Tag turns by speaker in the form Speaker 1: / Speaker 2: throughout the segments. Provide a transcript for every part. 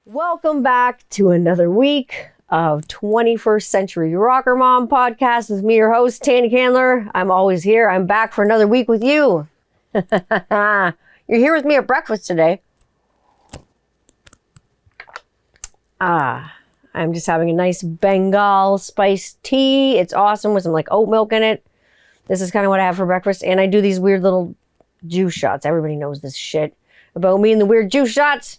Speaker 1: Welcome back to another week of 21st Century Rocker Mom podcast with me, your host, Tanya Candler. I'm always here. I'm back for another week with you. You're here with me at breakfast today. I'm just having a nice Bengal spiced tea. It's awesome with some like oat milk in it. This is kind of what I have for breakfast. And I do these weird little juice shots. Everybody knows this shit about me and the weird juice shots.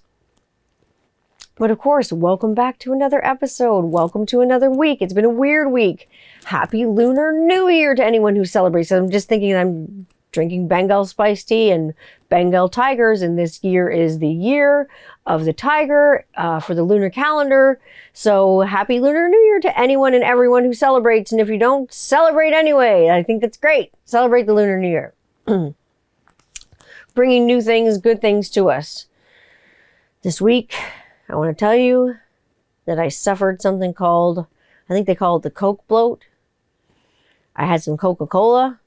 Speaker 1: But of course, welcome back to another episode. Welcome to another week. It's been a weird week. Happy Lunar New Year to anyone who celebrates. I'm just thinking I'm drinking Bengal spiced tea and Bengal tigers, and this year is the year of the tiger for the lunar calendar. So happy Lunar New Year to anyone and everyone who celebrates. And if you don't, celebrate anyway. I think that's great. Celebrate the Lunar New Year. Bringing new things, good things to us. This week, I want to tell you that I suffered something called, I think they call it the Coke bloat. I had some Coca-Cola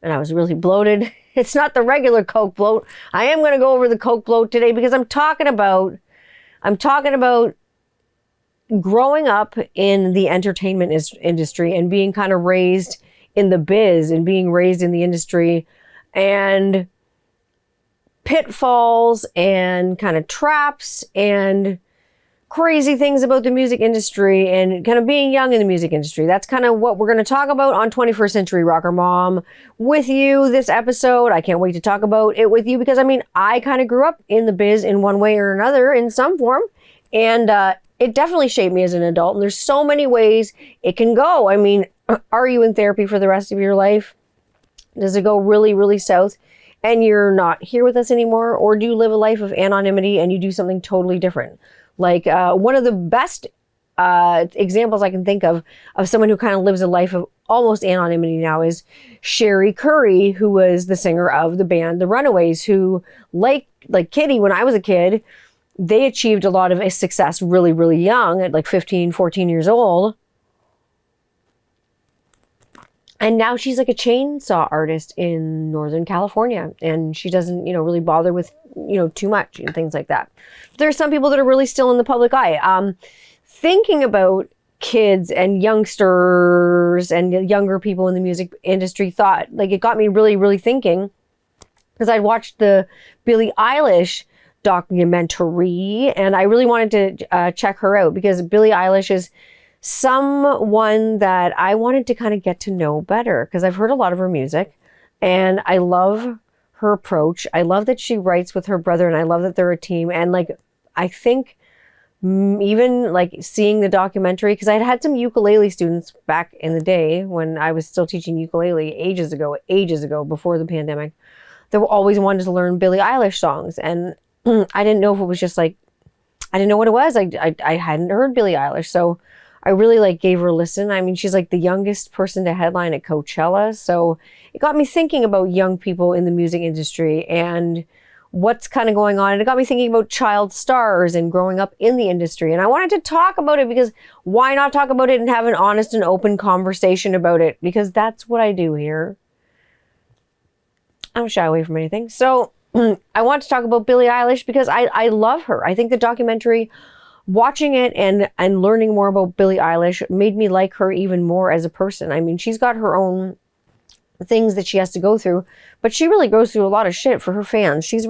Speaker 1: and I was really bloated. It's not the regular Coke bloat. I am going to go over the Coke bloat today because I'm talking about growing up in the entertainment industry and being kind of raised in the biz and being raised in the industry and pitfalls and kind of traps and crazy things about the music industry and kind of being young in the music industry. That's kind of what we're going to talk about on 21st Century Rocker Mom with you this episode. I can't wait to talk about it with you because, I mean, I kind of grew up in the biz in one way or another in some form. And it definitely shaped me as an adult. And there's so many ways it can go. I mean, are you in therapy for the rest of your life? Does it go really, really south and you're not here with us anymore? Or do you live a life of anonymity and you do something totally different? Like one of the best examples I can think of someone who kind of lives a life of almost anonymity now is Sherry Curry, who was the singer of the band The Runaways, who like Kitty, when I was a kid, they achieved a lot of success really, really young at like 15, 14 years old. And now she's like a chainsaw artist in Northern California. And she doesn't, really bother with, too much and things like that. There's some people that are really still in the public eye. Thinking about kids and youngsters and younger people in the music industry it got me really, really thinking. Because I watched the Billie Eilish documentary and I really wanted to check her out because Billie Eilish is someone that I wanted to kind of get to know better because I've heard a lot of her music and I love her approach. I love that she writes with her brother and I love that they're a team. And I think even seeing the documentary, because I had some ukulele students back in the day when I was still teaching ukulele ages ago, before the pandemic, that always wanted to learn Billie Eilish songs. And I didn't know if it was just I didn't know what it was. I hadn't heard Billie Eilish. So I really gave her a listen. I mean, she's the youngest person to headline at Coachella. So it got me thinking about young people in the music industry and what's kind of going on. And it got me thinking about child stars and growing up in the industry. And I wanted to talk about it because why not talk about it and have an honest and open conversation about it? Because that's what I do here. I don't shy away from anything. So I want to talk about Billie Eilish because I love her. I think the documentary, watching it and learning more about Billie Eilish made me like her even more as a person. I mean, she's got her own things that she has to go through, but she really goes through a lot of shit for her fans. She's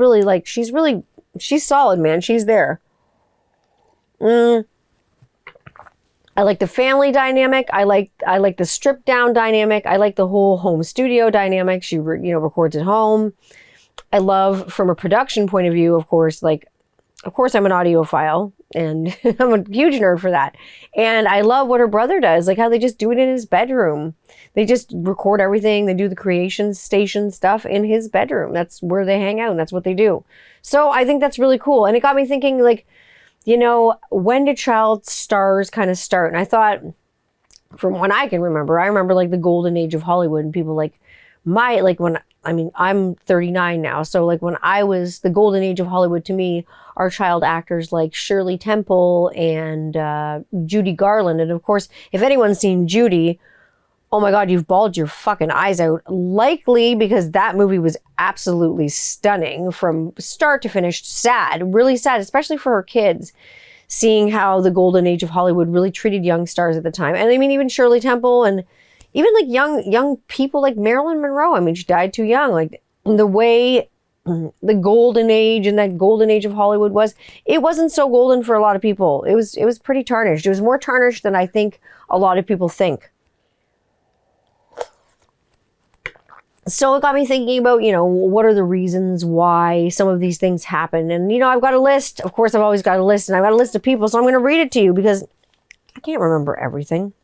Speaker 1: solid, man. She's there. I like the family dynamic. I like the stripped down dynamic. I like the whole home studio dynamic. She records at home. I love from a production point of view, of course, I'm an audiophile and I'm a huge nerd for that. And I love what her brother does, how they just do it in his bedroom. They just record everything. They do the creation station stuff in his bedroom. That's where they hang out and that's what they do. So I think that's really cool. And it got me thinking when did child stars kind of start? And I thought from when I can remember, I remember the golden age of Hollywood and people I'm 39 now. So when I was the golden age of Hollywood to me are child actors like Shirley Temple and Judy Garland. And of course, if anyone's seen Judy, oh my God, you've bawled your fucking eyes out. Likely because that movie was absolutely stunning from start to finish. Sad, really sad, especially for her kids. seeing how the golden age of Hollywood really treated young stars at the time. And I mean, even Shirley Temple and even like young people like Marilyn Monroe. I mean, she died too young. Like the way the golden age and that golden age of Hollywood was, it wasn't so golden for a lot of people. It was pretty tarnished. It was more tarnished than I think a lot of people think. So it got me thinking about, what are the reasons why some of these things happen? And, I've got a list. Of course, I've always got a list, and I've got a list of people, so I'm going to read it to you because I can't remember everything.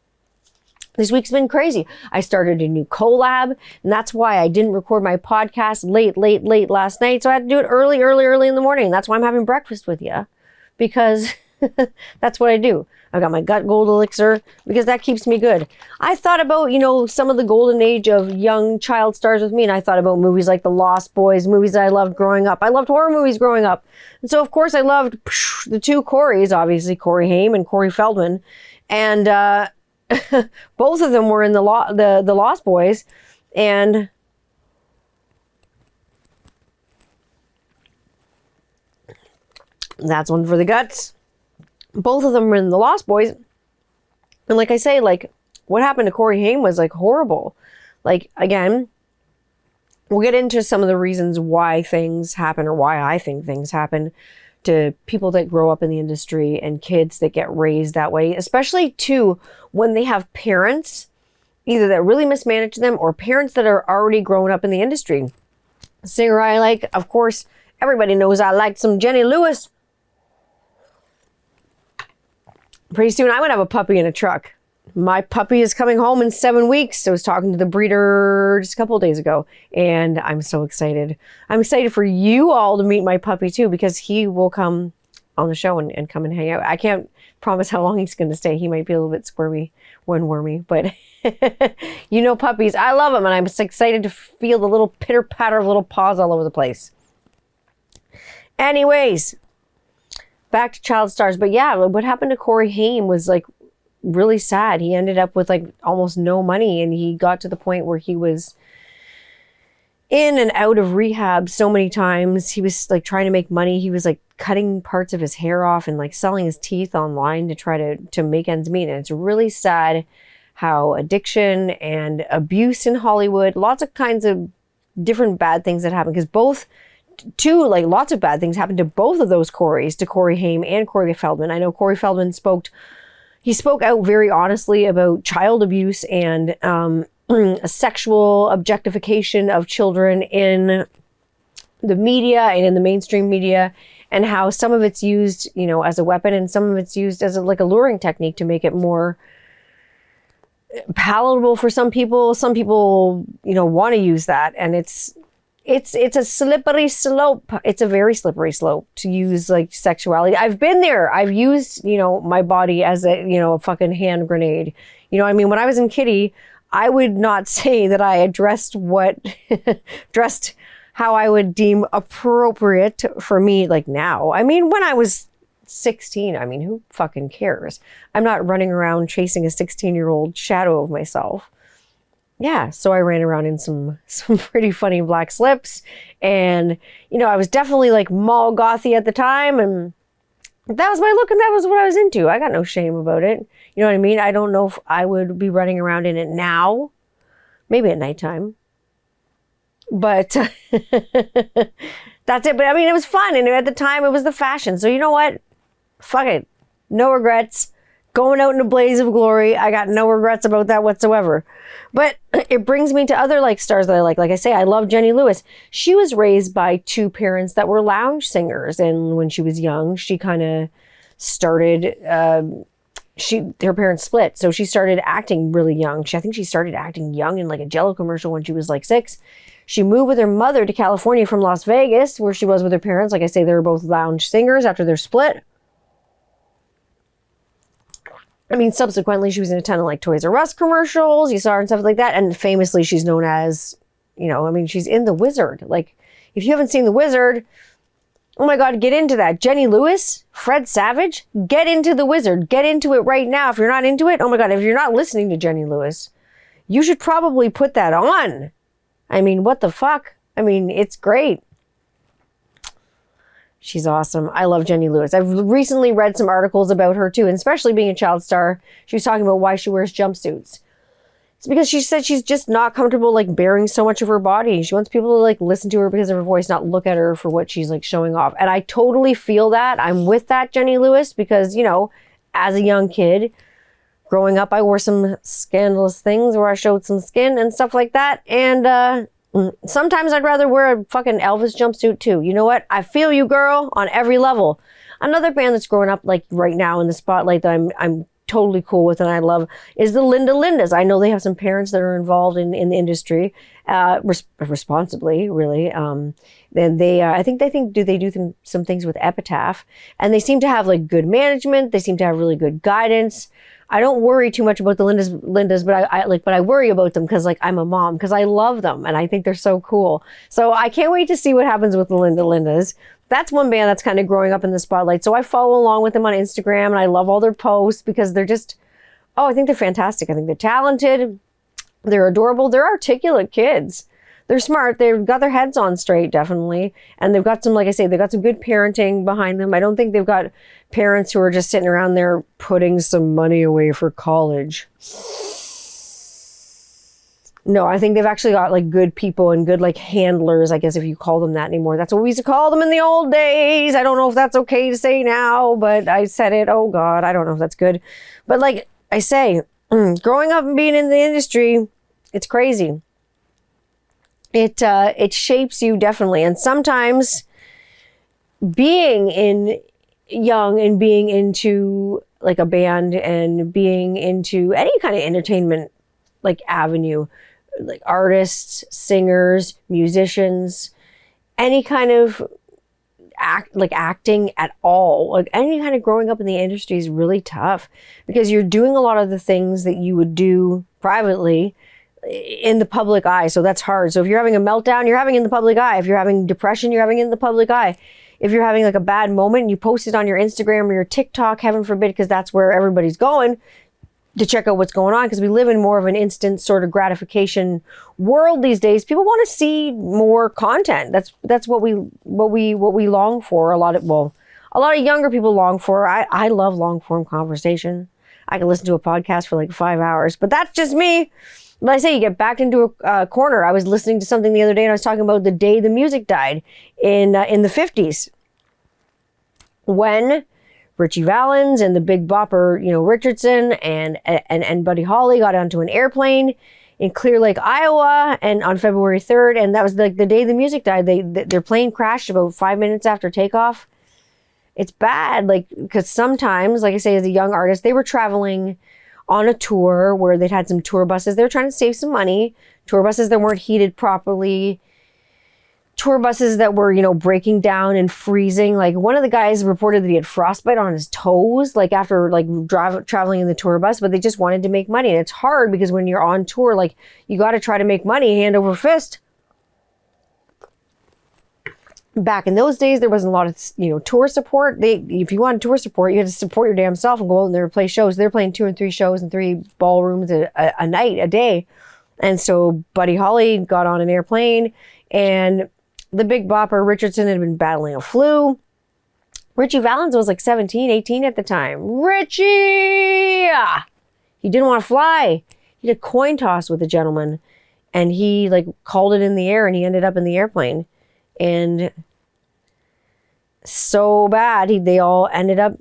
Speaker 1: This week's been crazy. I started a new collab, and that's why I didn't record my podcast late last night. So I had to do it early in the morning. That's why I'm having breakfast with you, because that's what I do. I've got my gut gold elixir because that keeps me good. I thought about, some of the golden age of young child stars with me, and I thought about movies like The Lost Boys, movies that I loved growing up. I loved horror movies growing up. And so, of course, I loved the two Corys, obviously, Corey Haim and Corey Feldman. And both of them were in the Lost Boys. And that's one for the guts. Both of them were in the Lost Boys. And like I say, like what happened to Corey Haim was like horrible. Like, again, we'll get into some of the reasons why things happen, or why I think things happen to people that grow up in the industry and kids that get raised that way, especially too when they have parents either that really mismanage them or parents that are already grown up in the industry. Singer I like, of course, everybody knows I like some Jenny Lewis. Pretty soon I'm going to have a puppy in a truck. My puppy is coming home in 7 weeks. I was talking to the breeder just a couple of days ago, and I'm so excited. I'm excited for you all to meet my puppy too, because he will come on the show and come and hang out. I can't promise how long he's going to stay. He might be a little bit squirmy when wormy, but puppies. I love them, and I'm just excited to feel the little pitter patter of little paws all over the place. Anyways, back to child stars. But yeah, what happened to Corey Haim was like really sad. He ended up with like almost no money, and he got to the point where he was in and out of rehab so many times. He was like trying to make money. He was like cutting parts of his hair off and like selling his teeth online to try to make ends meet. And it's really sad how addiction and abuse in Hollywood, lots of kinds of different bad things that happen, because lots of bad things happened to both of those Corys, to Corey Haim and Corey Feldman. I know Corey Feldman spoke out very honestly about child abuse and a sexual objectification of children in the media and in the mainstream media, and how some of it's used, as a weapon, and some of it's used as a luring technique to make it more palatable for some people. Some people, want to use that, and it's a slippery slope. It's a very slippery slope to use like sexuality. I've been there. I've used, my body as a fucking hand grenade. When I was in Kitty, I would not say that I addressed dressed how I would deem appropriate for me like now. When I was 16, who fucking cares? I'm not running around chasing a 16-year-old shadow of myself. Yeah, so I ran around in some pretty funny black slips, and I was definitely like mall gothy at the time, and that was my look, and that was what I was into. I got no shame about it. You know what I mean? I don't know if I would be running around in it now, maybe at nighttime, but that's it. But it was fun, and at the time it was the fashion. So you know what? Fuck it, no regrets. Going out in a blaze of glory. I got no regrets about that whatsoever. But it brings me to other stars that I like. Like I say, I love Jenny Lewis. She was raised by two parents that were lounge singers. And when she was young, she kind of started, her parents split. So she started acting really young. I think she started acting young in like a Jell-O commercial when she was like 6. She moved with her mother to California from Las Vegas, where she was with her parents. Like I say, they were both lounge singers after their split. Subsequently, she was in a ton of like Toys R Us commercials. You saw her and stuff like that. And famously, she's known as, she's in The Wizard. Like, if you haven't seen The Wizard, oh my God, get into that. Jenny Lewis, Fred Savage, get into The Wizard. Get into it right now. If you're not into it, oh my God, if you're not listening to Jenny Lewis, you should probably put that on. What the fuck? It's great. She's awesome. I love Jenny Lewis. I've recently read some articles about her too, and especially being a child star. She was talking about why she wears jumpsuits. It's because she said she's just not comfortable like bearing so much of her body. She wants people to like listen to her because of her voice, not look at her for what she's like showing off. And I totally feel that. I'm with that, Jenny Lewis, because, you know, as a young kid, growing up, I wore some scandalous things where I showed some skin and stuff like that. And sometimes I'd rather wear a fucking Elvis jumpsuit too. You know what? I feel you, girl, on every level. Another band that's growing up like right now in the spotlight that I'm totally cool with and I love is the Lindas. I know they have some parents that are involved in the industry responsibly, really. And they, I think they do some things with Epitaph, and they seem to have like good management. They seem to have really good guidance. I don't worry too much about the Lindas, but I worry about them because like I'm a mom, because I love them and I think they're so cool. So I can't wait to see what happens with the Lindas. That's one band that's kind of growing up in the spotlight. So I follow along with them on Instagram and I love all their posts because they're just, I think they're fantastic. I think they're talented. They're adorable. They're articulate kids. They're smart. They've got their heads on straight, definitely. And they've got some, like I say, they've got some good parenting behind them. I don't think they've got parents who are just sitting around there putting some money away for college. No, I think they've actually got like good people and good like handlers, I guess, if you call them that anymore. That's what we used to call them in the old days. I don't know if that's okay to say now, but I said it. Oh God, I don't know if that's good. But like I say, growing up and being in the industry, it's crazy. It shapes you definitely. And sometimes being in young and being into like a band and being into any kind of entertainment like avenue, like artists, singers, musicians, any kind of acting at all, like any kind of growing up in the industry is really tough because you're doing a lot of the things that you would do privately in the public eye. So that's hard. So if you're having a meltdown, you're having it in the public eye. If you're having depression, you're having it in the public eye. If you're having like a bad moment and you post it on your Instagram or your TikTok, heaven forbid, because that's where everybody's going to check out what's going on, because we live in more of an instant sort of gratification world these days. People want to see more content. That's what we long for. A lot of younger people long for. I love long form conversation. I can listen to a podcast for like 5 hours, but that's just me. But I say you get backed into a corner. I was listening to something the other day and I was talking about the day the music died in the 50s, when Richie Valens and the Big Bopper, Richardson and Buddy Holly got onto an airplane in Clear Lake, Iowa, and on February 3rd, and that was like the day the music died. Their plane crashed about 5 minutes after takeoff. It's bad, like, because sometimes, like I say, as a young artist, they were traveling on a tour where they'd had some tour buses. They were trying to save some money. Tour buses that weren't heated properly. Tour buses that were, breaking down and freezing. Like one of the guys reported that he had frostbite on his toes, like after like traveling in the tour bus, but they just wanted to make money. And it's hard because when you're on tour, like you got to try to make money hand over fist. Back in those days, there wasn't a lot of, tour support. If you wanted tour support, you had to support your damn self and go out and there play shows. They're playing 2 and 3 shows and 3 ballrooms a night, a day. And so Buddy Holly got on an airplane, and the Big Bopper Richardson had been battling a flu. Richie Valens was like 17, 18 at the time. Richie! He didn't want to fly. He did a coin toss with a gentleman, and he like called it in the air, and he ended up in the airplane. And so bad, they all ended up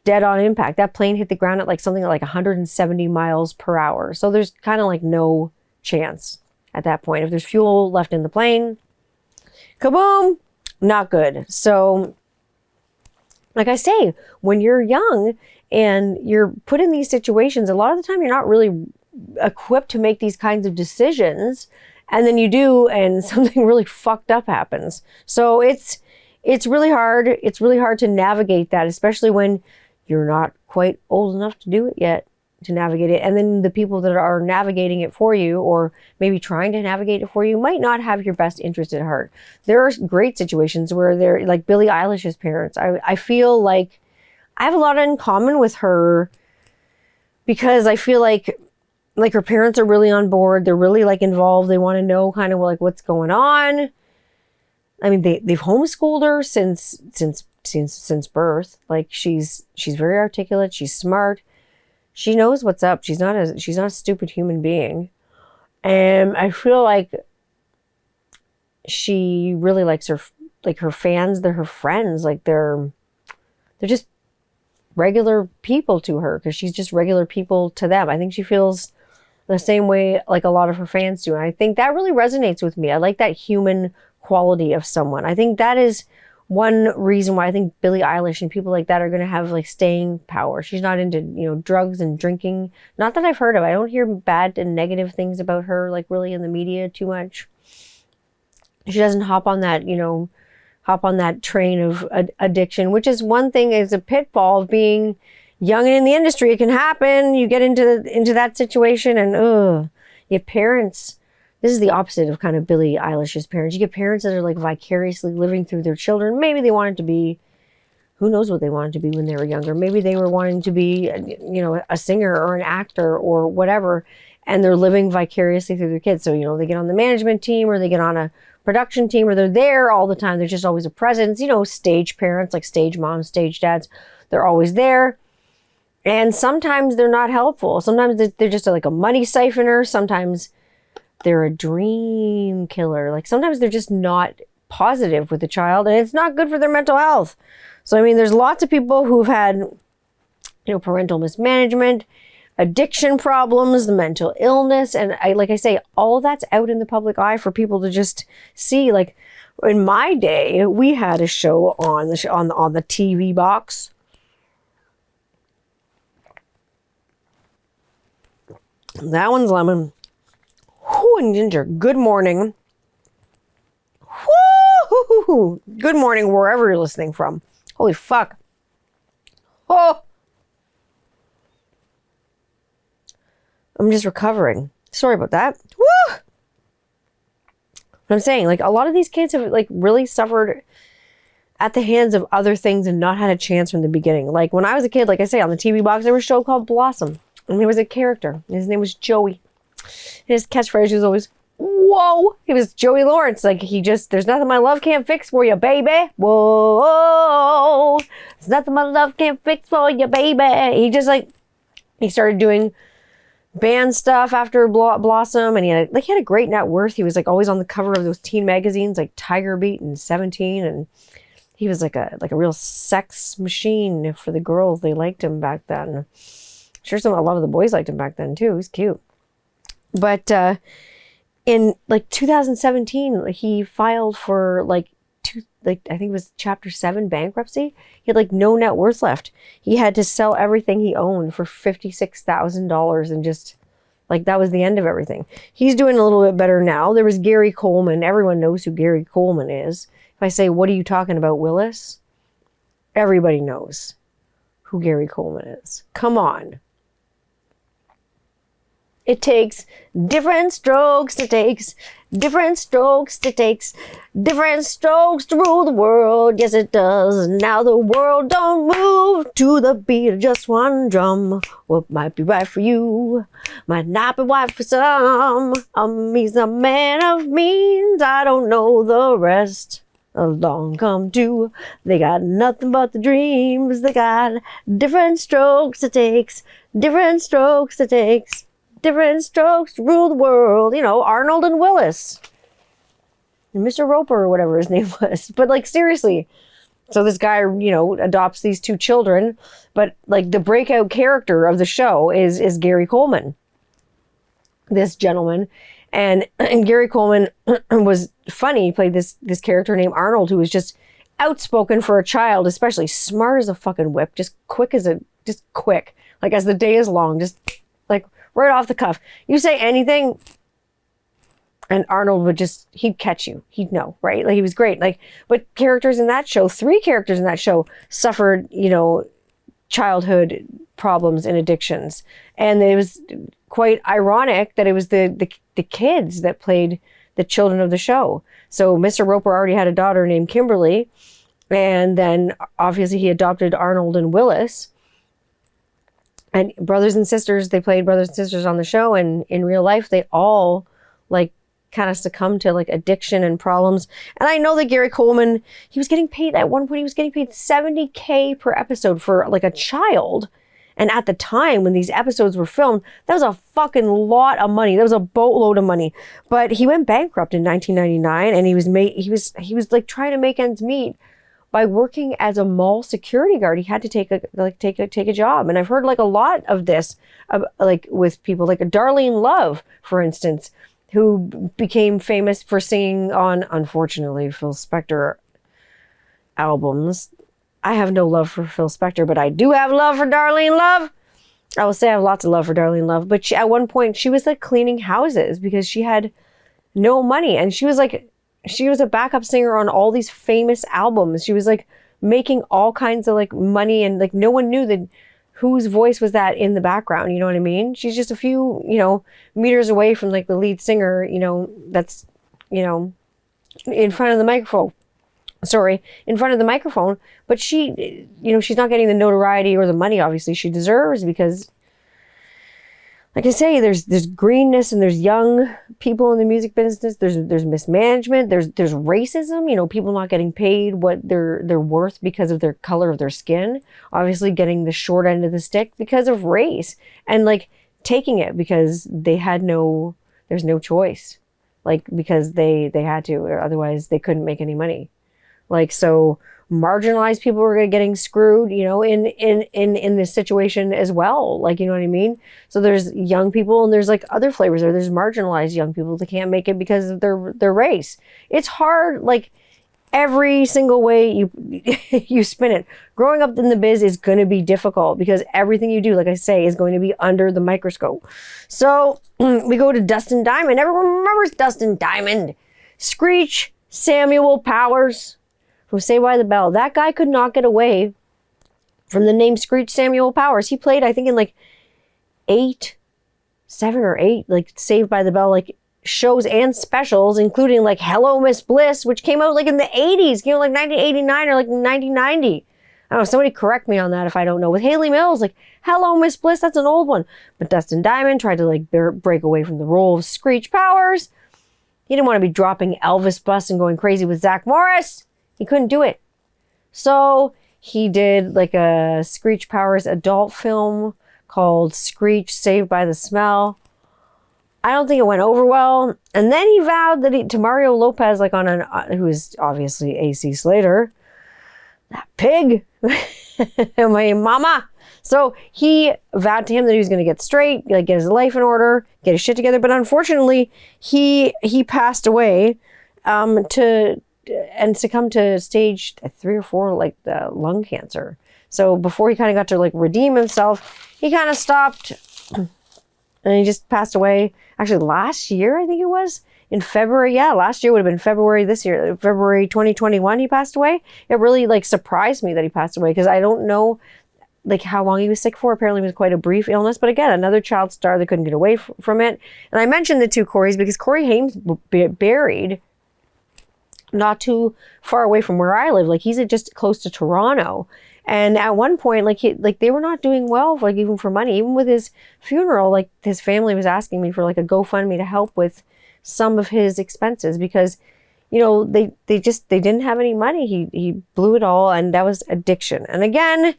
Speaker 1: dead on impact. That plane hit the ground at like something like 170 miles per hour. So there's kind of like no chance at that point. If there's fuel left in the plane, kaboom, not good. So like I say, when you're young and you're put in these situations, a lot of the time you're not really equipped to make these kinds of decisions. And then you do, and something really fucked up happens. So it's really hard. It's really hard to navigate that, especially when you're not quite old enough to do it yet, to navigate it. And then the people that are navigating it for you, or maybe trying to navigate it for you, might not have your best interest at heart. There are great situations where they're like Billie Eilish's parents. I feel like I have a lot in common with her, because I feel like her parents are really on board. They're really like involved. They want to know kind of like what's going on. I mean, they've homeschooled her since birth. Like she's very articulate. She's smart. She knows what's up. She's not a stupid human being. And I feel like she really likes her fans. They're her friends. Like they're just regular people to her because she's just regular people to them. I think she feels the same way like a lot of her fans do. And I think that really resonates with me. I like that human quality of someone. I think that is one reason why I think Billie Eilish and people like that are going to have like staying power. She's not into, drugs and drinking. Not that I've heard of. I don't hear bad and negative things about her like really in the media too much. She doesn't hop on that train of addiction, which is one thing, is a pitfall of being young and in the industry. It can happen. You get into that situation and your parents. This is the opposite of kind of Billie Eilish's parents. You get parents that are like vicariously living through their children. Maybe they wanted to be, who knows what they wanted to be when they were younger. Maybe they were wanting to be, a singer or an actor or whatever, and they're living vicariously through their kids. So, they get on the management team or they get on a production team or they're there all the time. There's just always a presence, stage parents, like stage moms, stage dads. They're always there. And sometimes they're not helpful. Sometimes they're just like a money siphoner. Sometimes they're a dream killer. Like sometimes they're just not positive with the child and it's not good for their mental health. So, I mean, there's lots of people who've had, parental mismanagement, addiction problems, the mental illness. And like I say, all of that's out in the public eye for people to just see. Like in my day, we had a show on the TV box. That one's lemon. Whoo, and ginger. Good morning. Woo! Good morning, wherever you're listening from. Holy fuck. Oh! I'm just recovering. Sorry about that. Woo! I'm saying, like, a lot of these kids have, like, really suffered at the hands of other things and not had a chance from the beginning. Like, when I was a kid, like I say, on the TV box, there was a show called Blossom. And there was a character. His name was Joey. His catchphrase was always, whoa. He was Joey Lawrence. Like, there's nothing my love can't fix for you, baby. Whoa. There's nothing my love can't fix for you, baby. He started doing band stuff after Blossom. And he had a great net worth. He was like always on the cover of those teen magazines, like Tiger Beat and 17. And he was like a real sex machine for the girls. They liked him back then. Sure, a lot of the boys liked him back then too. He was cute. But in like 2017, he filed for I think it was Chapter 7 bankruptcy. He had like no net worth left. He had to sell everything he owned for $56,000 and just like that was the end of everything. He's doing a little bit better now. There was Gary Coleman. Everyone knows who Gary Coleman is. If I say, what are you talking about, Willis? Everybody knows who Gary Coleman is. Come on. It takes different strokes to takes, different strokes to takes, different strokes to rule the world. Yes, it does. Now the world don't move to the beat of just one drum. What might be right for you might not be right for some. He's a man of means. I don't know the rest. Along come two. They got nothing but the dreams. They got different strokes to takes, different strokes to takes. Different strokes to rule the world. Arnold and Willis. And Mr. Roper or whatever his name was. But like seriously. So this guy, adopts these two children. But like the breakout character of the show is Gary Coleman. This gentleman. And Gary Coleman was funny. He played this character named Arnold who was just outspoken for a child, especially smart as a fucking whip. Just quick. Like as the day is long. Just like right off the cuff. You say anything and Arnold he'd catch you. He'd know, right? Like he was great. Like, but 3 characters in that show suffered, childhood problems and addictions. And it was quite ironic that it was the kids that played the children of the show. So Mr. Roper already had a daughter named Kimberly. And then obviously he adopted Arnold and Willis. And brothers and sisters, they played brothers and sisters on the show. And in real life, they all like kind of succumbed to like addiction and problems. And I know that Gary Coleman, he was getting paid at one point, he was getting paid $70K per episode for like a child. And at the time when these episodes were filmed, that was a fucking lot of money. That was a boatload of money. But he went bankrupt in 1999, and he was like trying to make ends meet by working as a mall security guard. He had to take a job. And I've heard like a lot of this, like with people like Darlene Love, for instance, who became famous for singing on, unfortunately, Phil Spector albums. I have no love for Phil Spector, but I do have love for Darlene Love. I will say I have lots of love for Darlene Love. But at one point, she was like cleaning houses because she had no money. And she was a backup singer on all these famous albums. She was like making all kinds of like money, and like no one knew that whose voice was that in the background. You know what I mean? She's just a few, meters away from like the lead singer, that's, in front of the microphone. In front of the microphone, but she, she's not getting the notoriety or the money, obviously, she deserves, because, like I say, there's greenness, and there's young people in the music business, there's mismanagement, there's racism, people not getting paid what they're worth because of their color of their skin, obviously getting the short end of the stick because of race, and like taking it because there's no choice, like because they had to, or otherwise they couldn't make any money. Like, so marginalized people were getting screwed, in this situation as well. Like, you know what I mean? So there's young people, and there's like other flavors there. There's marginalized young people that can't make it because of their race. It's hard, like every single way you spin it. Growing up in the biz is going to be difficult because everything you do, like I say, is going to be under the microscope. So we go to Dustin Diamond. Everyone remembers Dustin Diamond. Screech Samuel Powers from Saved by the Bell. That guy could not get away from the name Screech Samuel Powers. He played, I think, in like 7 or 8, like Saved by the Bell, like shows and specials, including like Hello Miss Bliss, which came out like in the 80s, like 1989 or like 1990. I don't know, somebody correct me on that if I don't know. With Haley Mills, like Hello Miss Bliss, that's an old one. But Dustin Diamond tried to like break away from the role of Screech Powers. He didn't want to be dropping Elvis bus and going crazy with Zach Morris. He couldn't do it. So he did like a Screech Powers adult film called Screech Saved by the Smell. I don't think it went over well. And then he vowed that to Mario Lopez, like who is obviously AC Slater, that pig, my mama. So he vowed to him that he was going to get straight, like get his life in order, get his shit together. But unfortunately, he passed away and succumbed to stage 3 or 4, like lung cancer. So before he kind of got to like redeem himself, he kind of stopped, and he just passed away. Actually, last year, I think it was in February. Yeah, last year would have been February this year, February 2021. He passed away. It really like surprised me that he passed away because I don't know like how long he was sick for. Apparently it was quite a brief illness, but again, another child star that couldn't get away from it. And I mentioned the two Corys because Corey Haim's buried not too far away from where I live. Like he's just close to Toronto. And at one point, like they were not doing well, like even for money, even with his funeral, like his family was asking me for like a GoFundMe to help with some of his expenses because, they didn't have any money. He blew it all, and that was addiction. And again,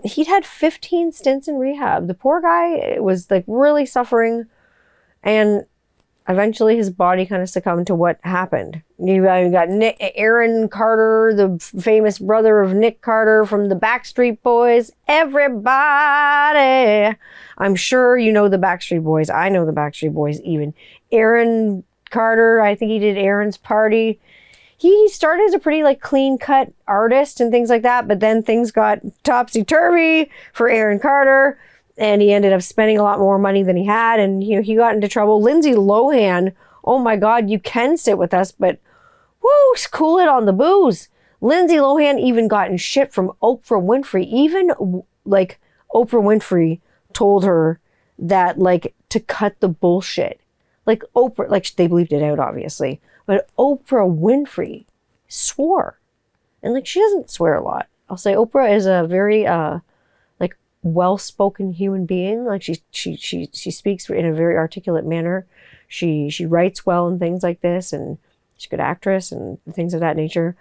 Speaker 1: he'd had 15 stints in rehab. The poor guy was like really suffering, and eventually his body kind of succumbed to what happened. You got Aaron Carter, the famous brother of Nick Carter from the Backstreet Boys. Everybody. I'm sure you know the Backstreet Boys. I know the Backstreet Boys even. Aaron Carter, I think he did Aaron's Party. He started as a pretty like clean cut artist and things like that, but then things got topsy-turvy for Aaron Carter. And he ended up spending a lot more money than he had. And, he got into trouble. Lindsay Lohan, oh my God, you can sit with us, but whoo, cool it on the booze. Lindsay Lohan even got in shit from Oprah Winfrey. Even like Oprah Winfrey told her that like to cut the bullshit. Like Oprah, like they bleeped it out obviously. But Oprah Winfrey swore. And like she doesn't swear a lot. I'll say Oprah is a very well-spoken human being. Like she speaks in a very articulate manner. She writes well and things like this, and she's a good actress and things of that nature.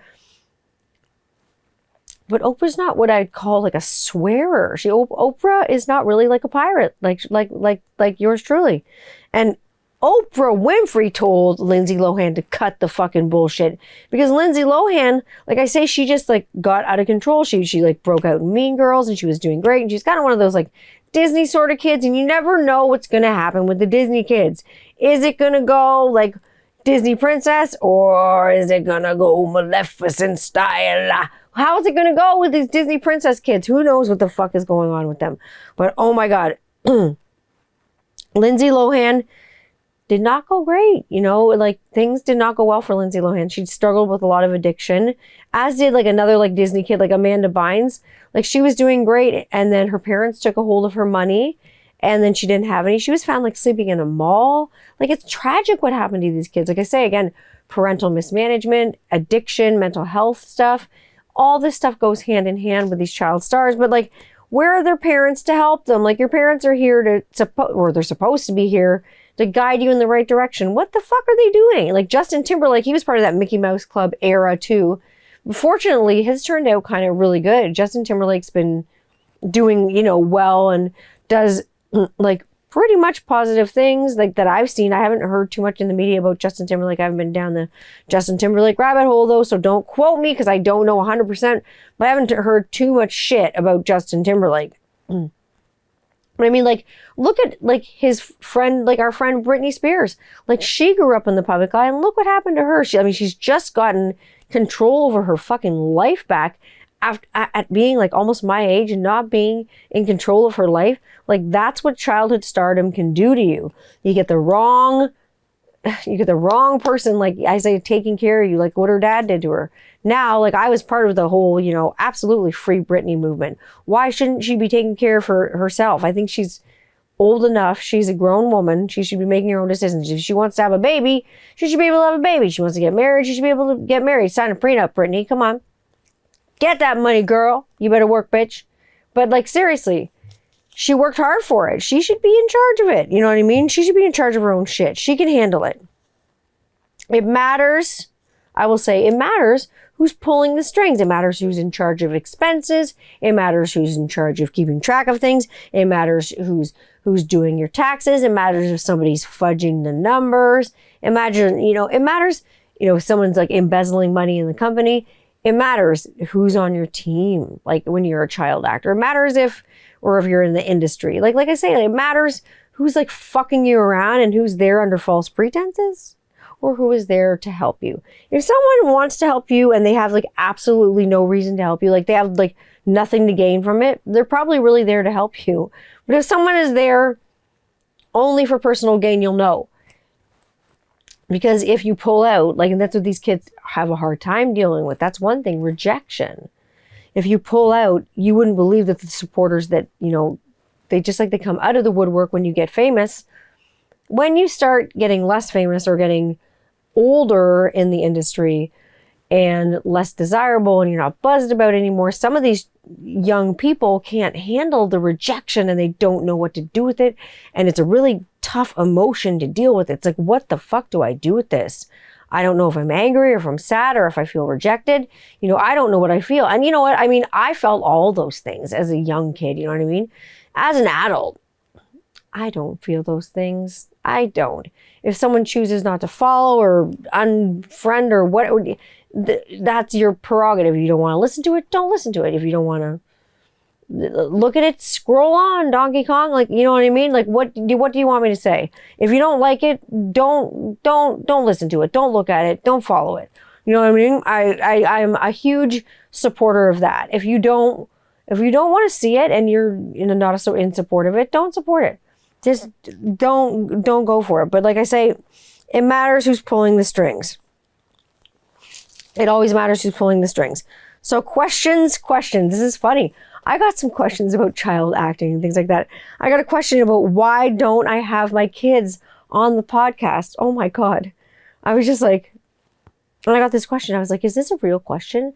Speaker 1: But Oprah's not what I'd call like a swearer. Oprah is not really like a pirate, like yours truly. And Oprah Winfrey told Lindsay Lohan to cut the fucking bullshit, because Lindsay Lohan, like I say, she just like got out of control. She like broke out in Mean Girls, and she was doing great. And she's kind of one of those like Disney sort of kids, and you never know what's going to happen with the Disney kids. Is it going to go like Disney princess, or is it going to go Maleficent style? How is it going to go with these Disney princess kids? Who knows what the fuck is going on with them? But oh my God, Lindsay Lohan did not go great. You know, like things did not go well for Lindsay Lohan. She struggled with a lot of addiction, as did like another like Disney kid, like Amanda Bynes. Like she was doing great, and then her parents took a hold of her money, and then she didn't have any. She was found like sleeping in a mall. Like it's tragic what happened to these kids. Like I say, again, parental mismanagement, addiction, mental health stuff. All this stuff goes hand in hand with these child stars. But like, where are their parents to help them? Like your parents are here or they're supposed to be here to guide you in the right direction. What the fuck are they doing? Like Justin Timberlake, he was part of that Mickey Mouse Club era too. Fortunately, his turned out kind of really good. Justin Timberlake's been doing, you know, well, and does like pretty much positive things like that I've seen. I haven't heard too much in the media about Justin Timberlake. I haven't been down the Justin Timberlake rabbit hole though, so don't quote me because I don't know 100%, but I haven't heard too much shit about Justin Timberlake. But I mean, like, look at like his friend, like our friend Britney Spears. Like she grew up in the public eye, and look what happened to her. She's just gotten control over her fucking life back at being like almost my age and not being in control of her life. Like that's what childhood stardom can do to you. You get the wrong person, like I say, taking care of you, like what her dad did to her. Now, like I was part of the whole, you know, absolutely free Britney movement. Why shouldn't she be taking care of herself? I think she's old enough. She's a grown woman. She should be making her own decisions. If she wants to have a baby, she should be able to have a baby. She wants to get married, she should be able to get married. Sign a prenup, Britney. Come on. Get that money, girl. You better work, bitch. But like, seriously, she worked hard for it. She should be in charge of it. You know what I mean? She should be in charge of her own shit. She can handle it. It matters. I will say it matters who's pulling the strings. It matters who's in charge of expenses. It matters who's in charge of keeping track of things. It matters who's doing your taxes. It matters if somebody's fudging the numbers. It matters, if someone's like embezzling money in the company. It matters who's on your team, like when you're a child actor. It matters if you're in the industry. Like I say, it matters who's like fucking you around and who's there under false pretenses, or who is there to help you. If someone wants to help you and they have like absolutely no reason to help you, like they have like nothing to gain from it, they're probably really there to help you. But if someone is there only for personal gain, you'll know. Because if you pull out, like, and that's what these kids have a hard time dealing with. That's one thing, rejection. If you pull out, you wouldn't believe that the supporters that, they come out of the woodwork when you get famous. When you start getting less famous or getting older in the industry and less desirable and you're not buzzed about anymore, some of these young people can't handle the rejection and they don't know what to do with it. And it's a really tough emotion to deal with. It's like, what the fuck do I do with this? I don't know if I'm angry or if I'm sad or if I feel rejected. I don't know what I feel. And you know what? I mean, I felt all those things as a young kid. You know what I mean? As an adult, I don't feel those things. I don't. If someone chooses not to follow or unfriend or what, that's your prerogative. If you don't want to listen to it, don't listen to it. If you don't want to look at it, scroll on, Donkey Kong. Like, you know what I mean? Like, what do you want me to say? If you don't like it, don't listen to it. Don't look at it. Don't follow it. You know what I mean? I'm a huge supporter of that. If you don't want to see it and you're not so in support of it, don't support it. Just don't go for it. But like I say, it matters who's pulling the strings. It always matters who's pulling the strings. So questions. This is funny. I got some questions about child acting and things like that. I got a question about why don't I have my kids on the podcast? Oh my God. I was just like, when I got this question, I was like, is this a real question?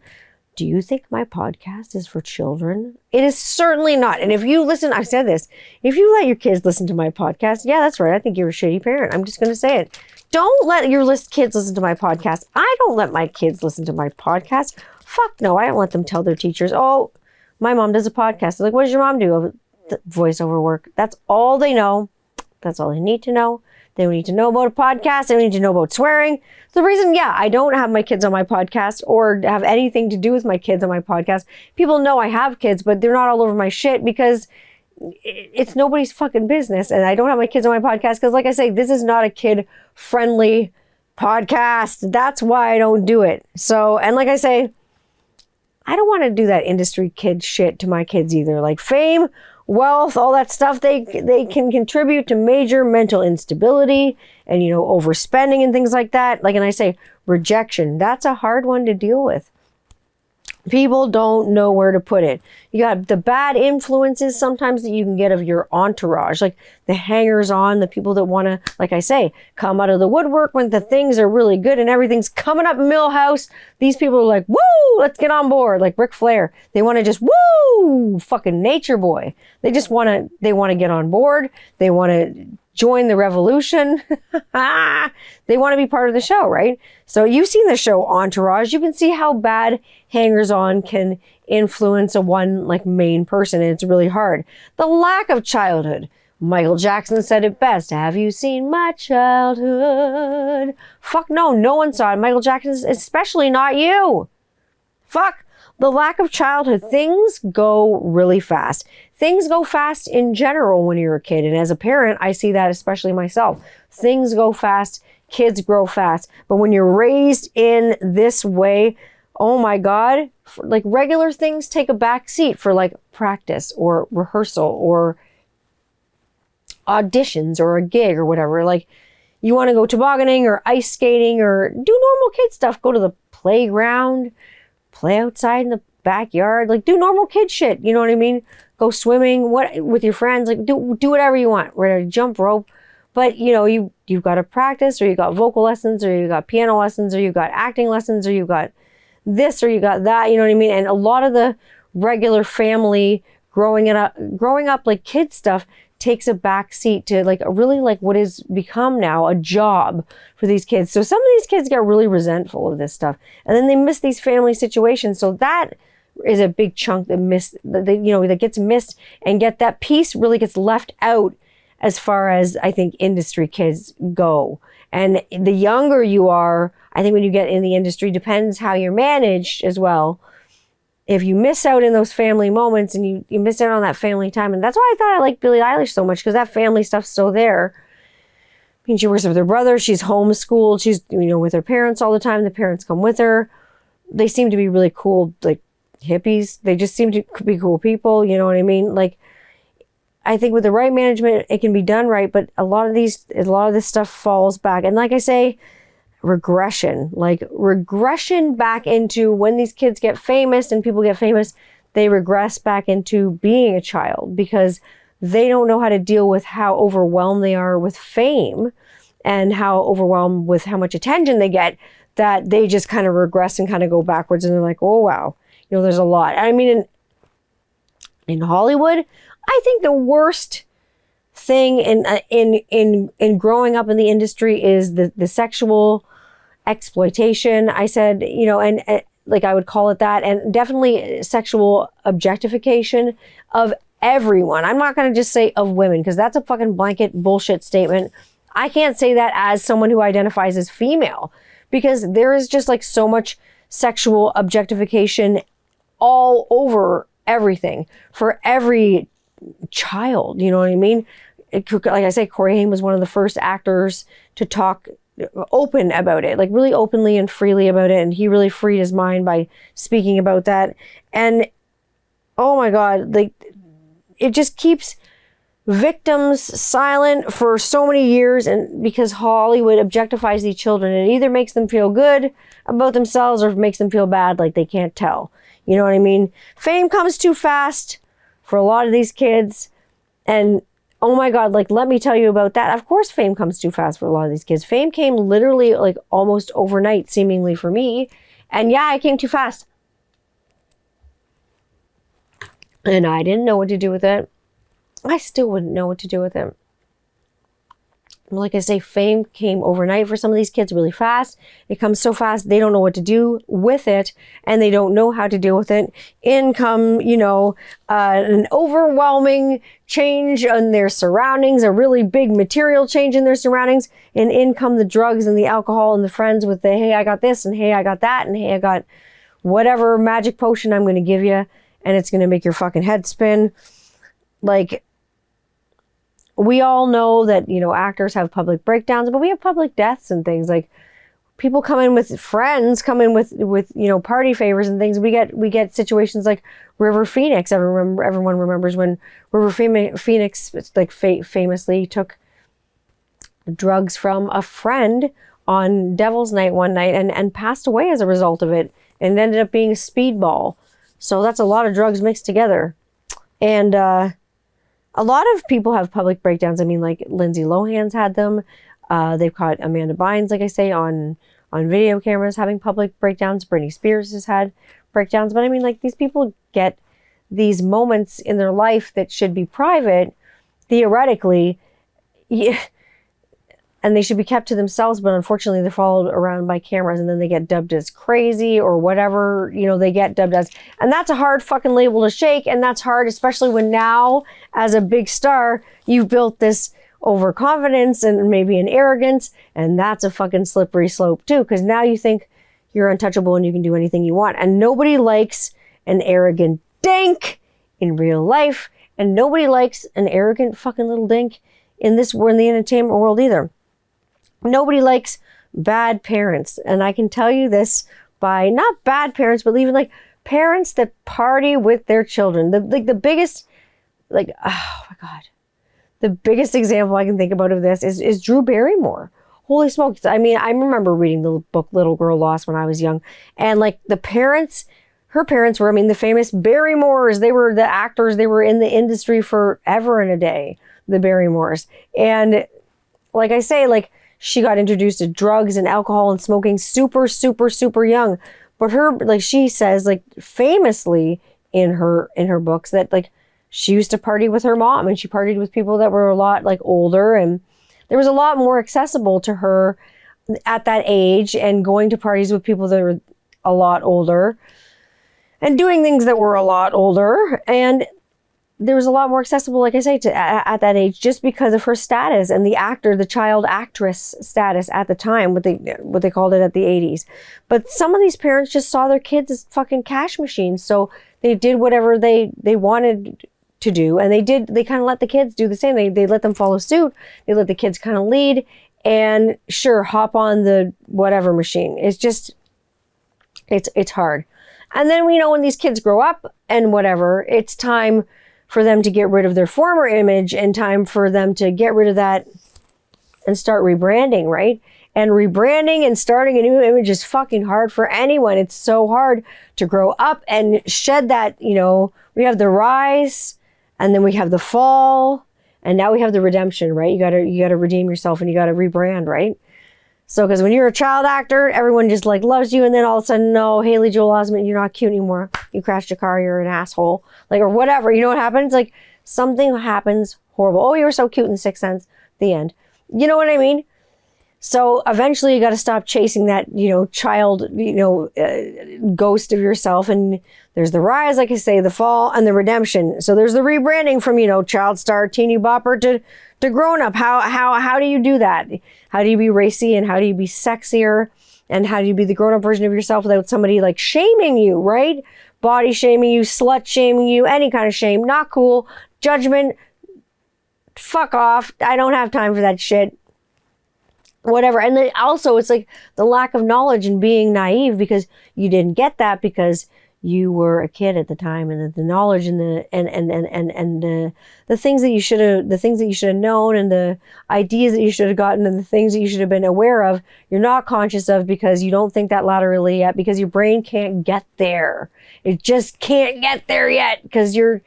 Speaker 1: do you think my podcast is for children? It is certainly not. And if you listen, I've said this, if you let your kids listen to my podcast, yeah, that's right. I think you're a shitty parent. I'm just going to say it. Don't let your kids listen to my podcast. I don't let my kids listen to my podcast. Fuck no. I don't let them tell their teachers, oh, my mom does a podcast. They're like, what does your mom do? Voiceover work. That's all they know. That's all they need to know. They don't need to know about a podcast. They don't need to know about swearing. So the reason, yeah, I don't have my kids on my podcast or have anything to do with my kids on my podcast. People know I have kids, but they're not all over my shit because it's nobody's fucking business. And I don't have my kids on my podcast because, like I say, this is not a kid-friendly podcast. That's why I don't do it. So, and like I say, I don't want to do that industry kid shit to my kids either. Like fame, wealth, all that stuff, they can contribute to major mental instability and, overspending and things like that. Like, and I say rejection, that's a hard one to deal with. People don't know where to put it. You got the bad influences sometimes that you can get of your entourage, like the hangers on, the people that want to, like I say, come out of the woodwork when the things are really good and everything's coming up Millhouse. These people are like, woo, let's get on board. Like Ric Flair. They want to just, woo, fucking nature boy. They want to get on board. They want to join the revolution. They want to be part of the show, right? So you've seen the show Entourage. You can see how bad hangers-on can influence a one main person, and it's really hard. The lack of childhood. Michael Jackson said it best. Have you seen my childhood? Fuck no, no one saw it. Michael Jackson, especially not you. Fuck. The lack of childhood. Things go really fast. Things go fast in general when you're a kid. And as a parent, I see that especially myself. Things go fast. Kids grow fast. But when you're raised in this way, oh my God, regular things take a back seat for practice or rehearsal or auditions or a gig or whatever. You want to go tobogganing or ice skating or do normal kid stuff. Go to the playground, play outside in the backyard, do normal kid shit. You know what I mean? Go swimming with your friends, do whatever you want. We're gonna jump rope. But you've got to practice, or you got vocal lessons, or you got piano lessons, or you got acting lessons, or you got this, or you got that, you know what I mean? And a lot of the regular family growing up kid stuff takes a back seat to really what has become now a job for these kids. So some of these kids get really resentful of this stuff, and then they miss these family situations. So that is a big chunk that gets missed, and that piece really gets left out as far as I think industry kids go. And the younger you are, I think when you get in the industry, depends how you're managed as well. If you miss out in those family moments and you miss out on that family time, and that's why I thought I liked Billie Eilish so much, because that family stuff's still there. I mean, she works with her brother, she's homeschooled, she's with her parents all the time, the parents come with her. They seem to be really cool, hippies. They just seem to be cool people, you know what I mean? I think with the right management, it can be done right, but a lot of this stuff falls back. And like I say, regression back into when these kids get famous and people get famous, they regress back into being a child because they don't know how to deal with how overwhelmed they are with fame and how overwhelmed with how much attention they get, that they just kind of regress and kind of go backwards, and they're like, oh wow, there's a lot. I mean, in Hollywood, I think the worst thing in growing up in the industry is the sexual exploitation. I said, and I would call it that, and definitely sexual objectification of everyone. I'm not going to just say of women, because that's a fucking blanket bullshit statement. I can't say that as someone who identifies as female, because there is just so much sexual objectification all over everything for every child, you know what I mean? Like I say, Corey Haim was one of the first actors to talk open about it, really openly and freely about it, and he really freed his mind by speaking about that. And oh my God, it just keeps victims silent for so many years, and because Hollywood objectifies these children, it either makes them feel good about themselves or makes them feel bad, like they can't tell. You know what I mean? Fame comes too fast for a lot of these kids. And oh my God, let me tell you about that. Of course, fame comes too fast for a lot of these kids. Fame came literally almost overnight, seemingly for me. And yeah, it came too fast. And I didn't know what to do with it. I still wouldn't know what to do with it. Like I say, fame came overnight for some of these kids really fast. It comes so fast, they don't know what to do with it, and they don't know how to deal with it. In come, an overwhelming change in their surroundings, a really big material change in their surroundings, and in come the drugs and the alcohol and the friends with the, hey, I got this, and hey, I got that, and hey, I got whatever magic potion I'm going to give you, and it's going to make your fucking head spin. Like, we all know that, actors have public breakdowns, but we have public deaths and things. Like, people come in with friends, come in with party favors and things. We get situations like River Phoenix. Everyone remembers when River Phoenix famously took drugs from a friend on Devil's Night one night and passed away as a result of it, and it ended up being a speedball. So that's a lot of drugs mixed together. And a lot of people have public breakdowns. I mean, like Lindsay Lohan's had them. They've caught Amanda Bynes, like I say, on video cameras having public breakdowns. Britney Spears has had breakdowns. But I mean, like, these people get these moments in their life that should be private, theoretically, and they should be kept to themselves. But unfortunately, they're followed around by cameras, and then they get dubbed as crazy or whatever, they get dubbed as. And that's a hard fucking label to shake. And that's hard, especially when now, as a big star, you've built this overconfidence and maybe an arrogance. And that's a fucking slippery slope too. Because now you think you're untouchable and you can do anything you want. And nobody likes an arrogant dink in real life. And nobody likes an arrogant fucking little dink in the entertainment world either. Nobody likes bad parents. And I can tell you this by not bad parents, but even like parents that party with their children. The biggest, oh my God. The biggest example I can think about of this is Drew Barrymore. Holy smokes. I mean, I remember reading the book Little Girl Lost when I was young. And like her parents were, the famous Barrymores. They were the actors. They were in the industry forever and a day, the Barrymores. And like I say, she got introduced to drugs and alcohol and smoking super, super, super young. But she says, famously in her books that, she used to party with her mom, and she partied with people that were a lot, older. And there was a lot more accessible to her at that age, and going to parties with people that were a lot older and doing things that were a lot older. And there was a lot more accessible, like I say, at that age, just because of her status and the child actress status at the time, what they called it at the 80s. But some of these parents just saw their kids as fucking cash machines. So they did whatever they wanted to do. And they kind of let the kids do the same. They let them follow suit. They let the kids kind of lead and sure, hop on the whatever machine. It's just, it's hard. And then we know when these kids grow up and whatever, it's time for them to get rid of their former image and time for them to get rid of that and start rebranding, right? And rebranding and starting a new image is fucking hard for anyone. It's so hard to grow up and shed that, we have the rise and then we have the fall and now we have the redemption, right? You gotta redeem yourself and you gotta rebrand, right? So, because when you're a child actor, everyone just loves you, and then all of a sudden, no, Haley Joel Osment, you're not cute anymore. You crashed a car, you're an asshole, or whatever. You know what happens? Something happens horrible. Oh, you were so cute in Sixth Sense. The end. You know what I mean? So eventually, you got to stop chasing that, child, ghost of yourself. And there's the rise, like I say, the fall, and the redemption. So there's the rebranding from child star, teeny bopper to grown up. How do you do that? How do you be racy and how do you be sexier and how do you be the grown up version of yourself without somebody shaming you, right? Body shaming you, slut shaming you, any kind of shame, not cool, judgment, fuck off. I don't have time for that shit. Whatever. And then also it's the lack of knowledge and being naive because you didn't get that because you were a kid at the time, and the knowledge and the things that you should have known and the ideas that you should have gotten and the things that you should have been aware of, you're not conscious of because you don't think that laterally yet because your brain can't get there. It just can't get there yet because you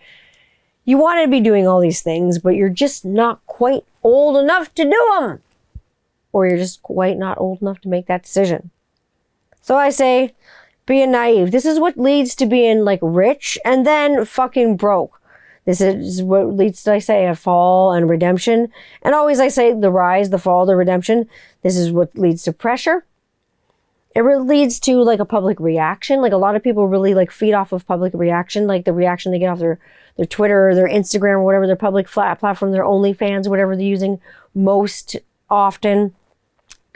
Speaker 1: want to be doing all these things, but you're just not quite old enough to do them. Or you're just quite not old enough to make that decision. So I say, being naive. This is what leads to being like rich and then fucking broke. This is what leads to, I say, a fall and redemption. And always I say the rise, the fall, the redemption. This is what leads to pressure. It really leads to like a public reaction. Like a lot of people really like feed off of public reaction, like the reaction they get off their Twitter or their Instagram or whatever, their public platform, their OnlyFans, whatever they're using most often.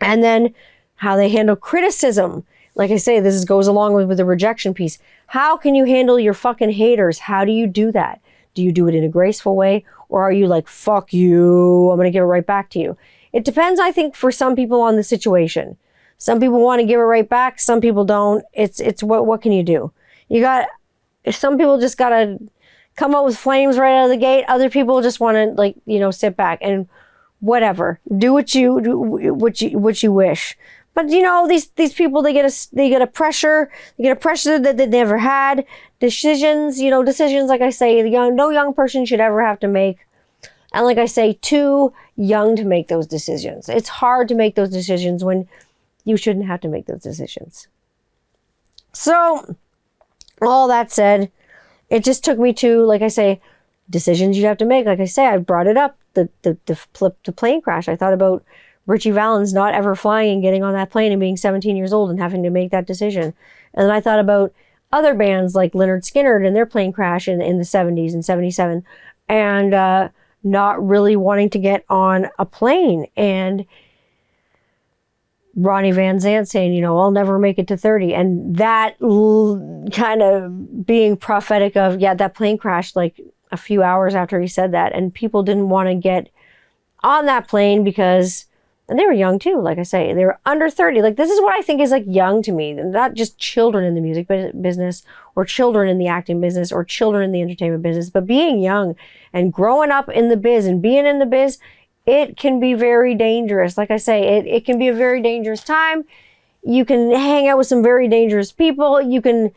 Speaker 1: And then how they handle criticism. Like I say, this goes along with the rejection piece. How can you handle your fucking haters? How do you do that? Do you do it in a graceful way? Or are you like, fuck you, I'm going to give it right back to you? It depends, I think, for some people on the situation. Some people want to give it right back. Some people don't. It's what can you do? Some people just got to come up with flames right out of the gate. Other people just want to like, sit back and whatever. Do what you wish. But these people, they get a pressure that they never had. Decisions like I say, no young person should ever have to make. And like I say, too young to make those decisions. It's hard to make those decisions when you shouldn't have to make those decisions. So, all that said, it just took me to, like I say, decisions you have to make. Like I say, I brought it up, the plane crash. I thought about Richie Valens not ever flying and getting on that plane and being 17 years old and having to make that decision. And then I thought about other bands like Lynyrd Skynyrd and their plane crash in the 70s and 77 and not really wanting to get on a plane. And Ronnie Van Zant saying, I'll never make it to 30. And that kind of being prophetic of, that plane crashed like a few hours after he said that. And people didn't want to get on that plane because, and they were young too, like I say, they were under 30. Like this is what I think is like young to me, not just children in the music business or children in the acting business or children in the entertainment business, but being young and growing up in the biz and being in the biz. It can be very dangerous. Like I say, it can be a very dangerous time. You can hang out with some very dangerous people. You can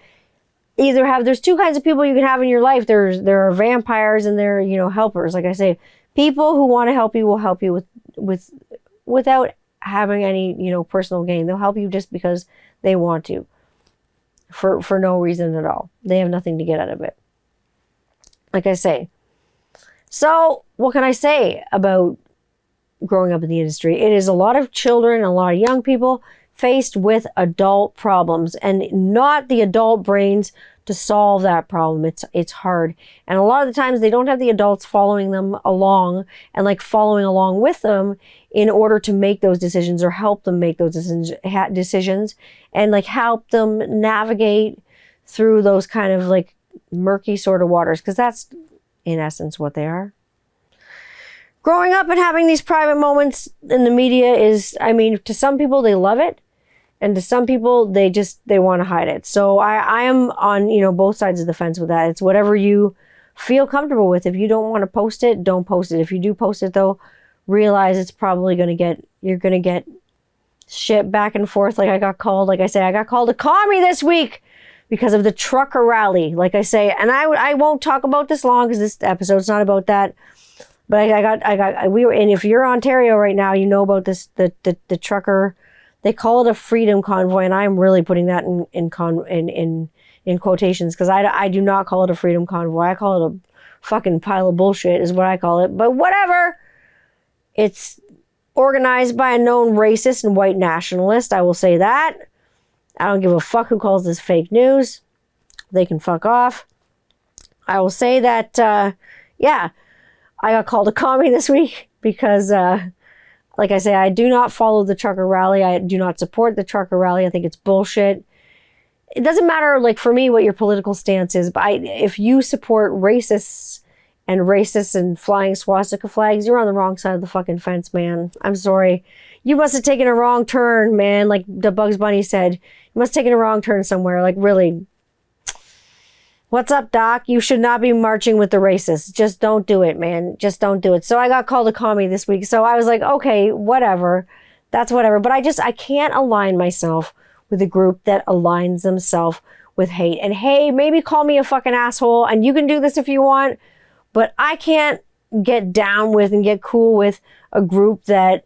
Speaker 1: either there's two kinds of people you can have in your life. There are vampires and there are, helpers. Like I say, people who want to help you will help you without having any, personal gain. They'll help you just because they want to for no reason at all. They have nothing to get out of it. Like I say. So what can I say about growing up in the industry? It is a lot of children, a lot of young people faced with adult problems and not the adult brains to solve that problem. It's hard. And a lot of the times they don't have the adults following them along and like following along with them in order to make those decisions or help them make those decisions and like help them navigate through those kind of like murky sort of waters. Because that's in essence what they are. Growing up and having these private moments in the media is, to some people they love it. And to some people they want to hide it. So I am on, both sides of the fence with that. It's whatever you feel comfortable with. If you don't want to post it, don't post it. If you do post it though, realize it's probably you're going to get shit back and forth. Like I got called a commie this week because of the trucker rally. Like I say, and I won't talk about this long because this episode's not about that. But and if you're Ontario right now, you know about this, the trucker, they call it a freedom convoy. And I'm really putting that in quotations because I do not call it a freedom convoy. I call it a fucking pile of bullshit is what I call it. But whatever. It's organized by a known racist and white nationalist. I will say that. I don't give a fuck who calls this fake news. They can fuck off. I will say that, I got called a commie this week because, like I say, I do not follow the trucker rally. I do not support the trucker rally. I think it's bullshit. It doesn't matter, like, for me, what your political stance is, but if you support racists and flying swastika flags, you're on the wrong side of the fucking fence, man. I'm sorry. You must have taken a wrong turn, man. Like the Bugs Bunny said, you must have taken a wrong turn somewhere. Like, really. What's up, Doc? You should not be marching with the racists. Just don't do it, man. Just don't do it. So I got called a commie this week. So I was like, okay, whatever. That's whatever. But I can't align myself with a group that aligns themselves with hate. And hey, maybe call me a fucking asshole. And you can do this if you want. But I can't get down with and get cool with a group that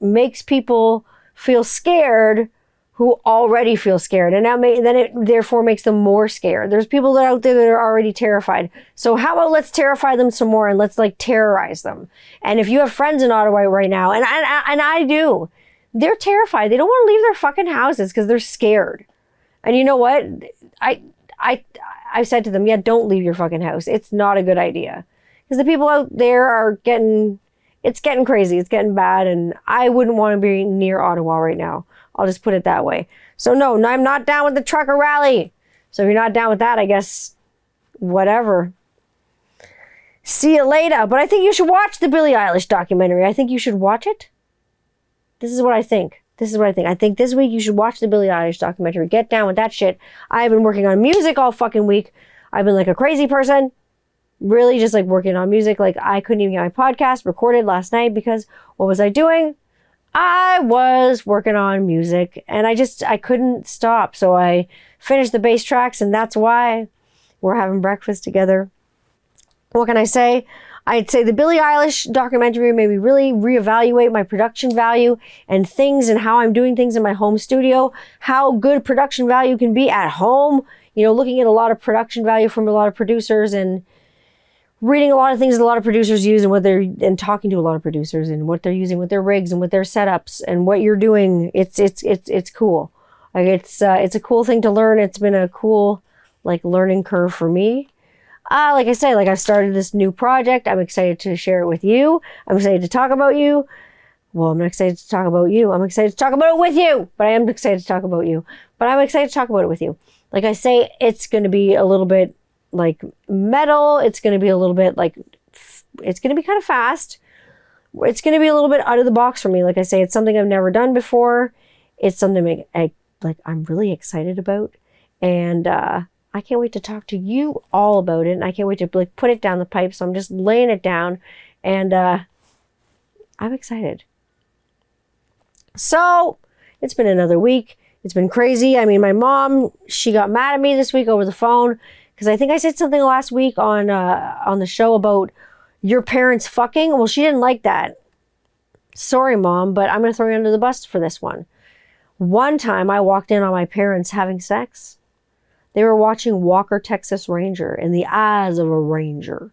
Speaker 1: makes people feel scared who already feel scared, and then it therefore makes them more scared. There's people that are out there that are already terrified. So how about let's terrify them some more, and let's like terrorize them. And if you have friends in Ottawa right now, and I do, they're terrified. They don't want to leave their fucking houses because they're scared. And you know what? I said to them, yeah, don't leave your fucking house. It's not a good idea. Because the people out there are it's getting crazy. It's getting bad. And I wouldn't want to be near Ottawa right now. I'll just put it that way. So no, I'm not down with the trucker rally. So if you're not down with that, I guess, whatever. See you later. But I think you should watch the Billie Eilish documentary. I think you should watch it. This is what I think. I think this week you should watch the Billie Eilish documentary. Get down with that shit. I've been working on music all fucking week. I've been like a crazy person. Really just like working on music. Like I couldn't even get my podcast recorded last night because what was I doing? I was working on music and I couldn't stop. So I finished the bass tracks and that's why we're having breakfast together. What can I say? I'd say the Billie Eilish documentary made me really reevaluate my production value and things and how I'm doing things in my home studio, how good production value can be at home, you know, looking at a lot of production value from a lot of producers and reading a lot of things that a lot of producers use and talking to a lot of producers and what they're using with their rigs and with their setups and what you're doing. It's cool. Like it's a cool thing to learn. It's been a cool like learning curve for me. Like I say, like I've started this new project. I'm excited to share it with you. I'm excited to talk about you. Well, I'm not excited to talk about you. I'm excited to talk about it with you, but I am excited to talk about you, but I'm excited to talk about it with you. Like I say, it's going to be a little bit like metal. It's going to be a little bit like, it's going to be kind of fast. It's going to be a little bit out of the box for me. Like I say, it's something I've never done before. It's something I'm really excited about. And, I can't wait to talk to you all about it. And I can't wait to like put it down the pipe. So I'm just laying it down and, I'm excited. So it's been another week. It's been crazy. I mean, my mom, she got mad at me this week over the phone because I think I said something last week on the show about your parents fucking. Well, she didn't like that. Sorry, Mom, but I'm going to throw you under the bus for this one. One time I walked in on my parents having sex. They were watching Walker, Texas Ranger in the eyes of a ranger.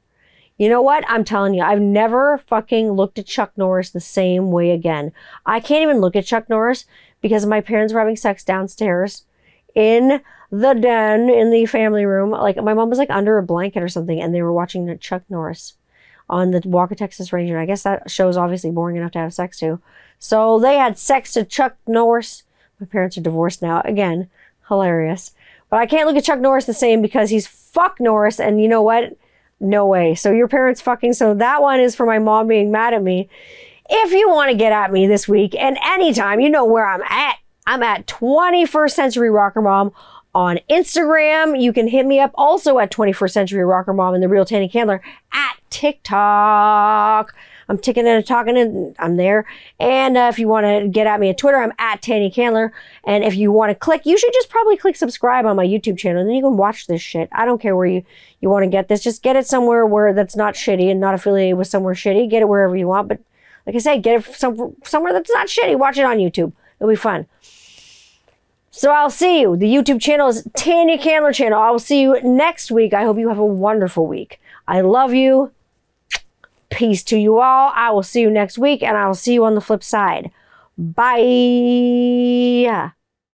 Speaker 1: You know what? I'm telling you, I've never fucking looked at Chuck Norris the same way again. I can't even look at Chuck Norris because my parents were having sex downstairs in the den in the family room. Like my mom was like under a blanket or something and they were watching the Chuck Norris on the Walker, Texas Ranger. I guess that show's obviously boring enough to have sex to. So they had sex to Chuck Norris. My parents are divorced now. Again, hilarious. But I can't look at Chuck Norris the same because he's fuck Norris. And you know what? No way. So your parents fucking. So that one is for my mom being mad at me. If you want to get at me this week and anytime, you know where I'm at. I'm at 21st Century Rocker Mom on Instagram. You can hit me up also at 21st Century Rocker Mom and The Real Tanya Candler at TikTok. I'm ticking and talking and I'm there. And if you want to get at me at Twitter, I'm at Tanya Candler. And if you want to click, you should just probably click subscribe on my YouTube channel. And then you can watch this shit. I don't care where you want to get this. Just get it somewhere where that's not shitty and not affiliated with somewhere shitty. Get it wherever you want. But like I say, get it somewhere that's not shitty. Watch it on YouTube. It'll be fun. So I'll see you. The YouTube channel is Tanya Candler channel. I will see you next week. I hope you have a wonderful week. I love you. Peace to you all. I will see you next week and I will see you on the flip side. Bye.